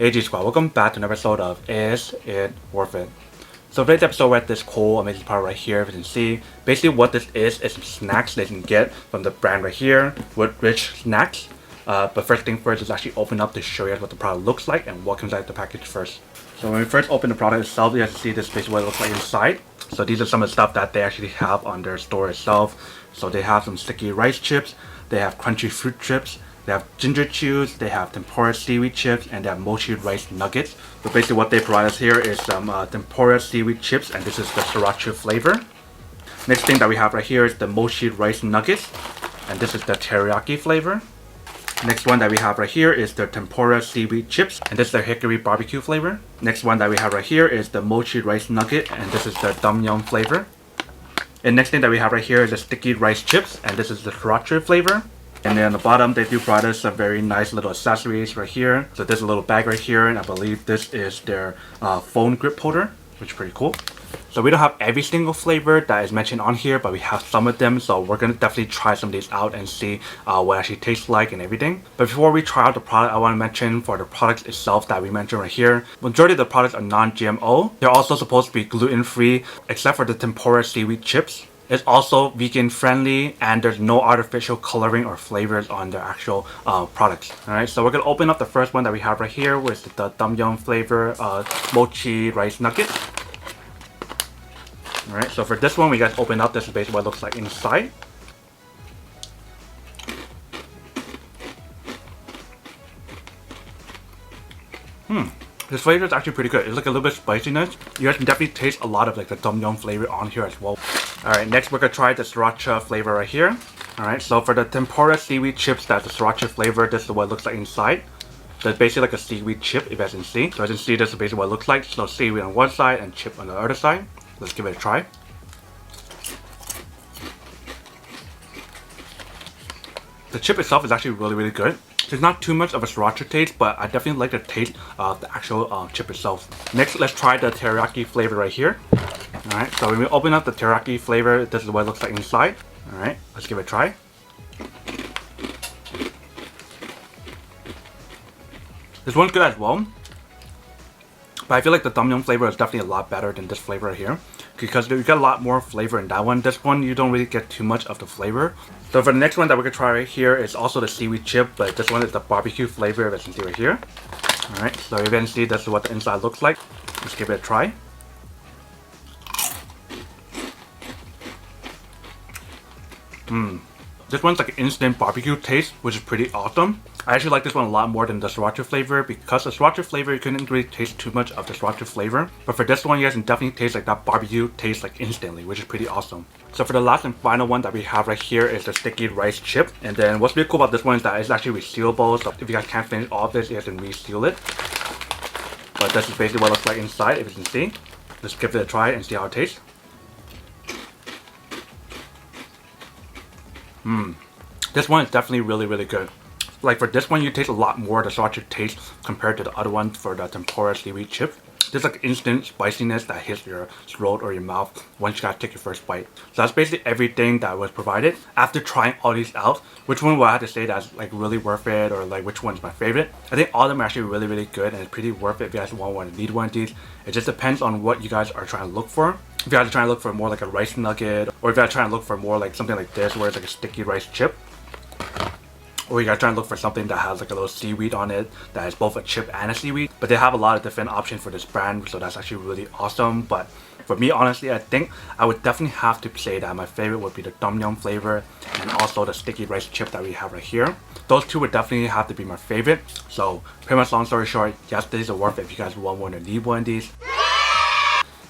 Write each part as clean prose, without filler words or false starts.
Hey G Squad, welcome back to another episode of Is It Worth It? So today's episode we're at this cool amazing part right here. If you can see, basically what this is some snacks that you can get from the brand right here, Woodridge snacks. But first thing first is actually open up to show you guys what the product looks like and what comes out of the package first. So when we first open the product itself, you guys can see this is basically what it looks like inside. So these are some of the stuff that they actually have on their store itself. So they have some sticky rice chips, they have crunchy fruit chips, they have ginger chews, they have tempura seaweed chips, and they have mochi rice nuggets. So basically what they provide us here is some tempura seaweed chips, and this is the sriracha flavor. Next thing that we have right here is the mochi rice nuggets, and this is the teriyaki flavor. Next one that we have right here is the tempura seaweed chips, and this is the hickory barbecue flavor. Next one that we have right here is the mochi rice nugget, and this is the tom yum flavor. And next thing that we have right here is the sticky rice chips, and this is the sriracha flavor. And then on the bottom, they do provide us some very nice little accessories right here. So there's a little bag right here, and I believe this is their phone grip holder, which is pretty cool. So we don't have every single flavor that is mentioned on here, but we have some of them. So we're going to definitely try some of these out and see what it actually tastes like and everything. But before we try out the product, I want to mention for the products itself that we mentioned right here, majority of the products are non-GMO. They're also supposed to be gluten-free, except for the tempura seaweed chips. It's also vegan friendly, and there's no artificial coloring or flavors on their actual products. Alright, so we're going to open up the first one that we have right here, which is the tom yum flavor mochi rice nuggets. Alright, so for this one, we guys open up, this is basically what it looks like inside. This flavor is actually pretty good. It's like a little bit spiciness. You guys can definitely taste a lot of like the tom yum flavor on here as well. Alright, next we're gonna try the sriracha flavor right here. Alright, so for the tempura seaweed chips, that's the sriracha flavor. This is what it looks like inside. So it's basically like a seaweed chip, if you guys can see. So as you can see, this is basically what it looks like. So seaweed on one side and chip on the other side. Let's give it a try. The chip itself is actually really good. There's not too much of a sriracha taste, but I definitely like the taste of the actual chip itself. Next, let's try the teriyaki flavor right here. Alright, so when we open up the teriyaki flavor, this is what it looks like inside. Alright, let's give it a try. This one's good as well, but I feel like the tom yum flavor is definitely a lot better than this flavor right here, because you get a lot more flavor in that one. This one, you don't really get too much of the flavor. So for the next one that we're going to try right here is also the seaweed chip, but this one is the barbecue flavor, as you can see right here. Alright, so you can see this is what the inside looks like. Let's give it a try. This one's like an instant barbecue taste, which is pretty awesome. I actually like this one a lot more than the sriracha flavor, because the sriracha flavor, you couldn't really taste too much of the sriracha flavor. But for this one, you guys can definitely taste like that barbecue taste like instantly, which is pretty awesome. So for the last and final one that we have right here is the sticky rice chip. And then what's really cool about this one is that it's actually resealable. So if you guys can't finish all of this, you guys can reseal it. But this is basically what it looks like inside, if you can see. Let's give it a try and see how it tastes. This one is definitely really good. Like for this one, you taste a lot more of the sriracha taste compared to the other one for the tempura seaweed chip. There's like instant spiciness that hits your throat or your mouth once you guys take your first bite. So that's basically everything that was provided. After trying all these out, which one would I have to say that's like really worth it, or like which one's my favorite? I think all of them are actually really good, and it's pretty worth it if you guys want one to need one of these. It just depends on what you guys are trying to look for. If you guys are trying to look for more like a rice nugget, or if you guys are trying to look for more like something like this where it's like a sticky rice chip, or you guys trying to look for something that has like a little seaweed on it that is both a chip and a seaweed. But they have a lot of different options for this brand, so that's actually really awesome. But for me, honestly, I think I would definitely have to say that my favorite would be the tom yum flavor and also the sticky rice chip that we have right here. Those two would definitely have to be my favorite. So pretty much long story short, yes, these are worth it if you guys want one or need one of these.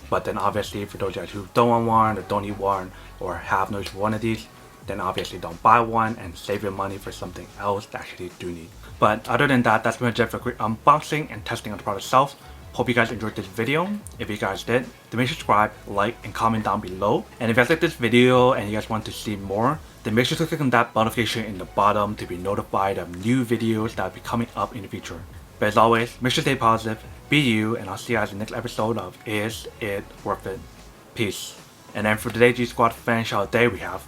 But then obviously for those of you guys who don't want one or don't need one or have no use for one of these, then obviously don't buy one and save your money for something else that actually do need. But other than that, that's pretty much it for a quick unboxing and testing of the product itself. Hope you guys enjoyed this video. If you guys did, then make sure to subscribe, like, and comment down below. And if you guys like this video and you guys want to see more, then make sure to click on that notification in the bottom to be notified of new videos that will be coming up in the future. But as always, make sure to stay positive, be you, and I'll see you guys in the next episode of Is It Worth It? Peace. And then for today's G Squad fan shout out day, we have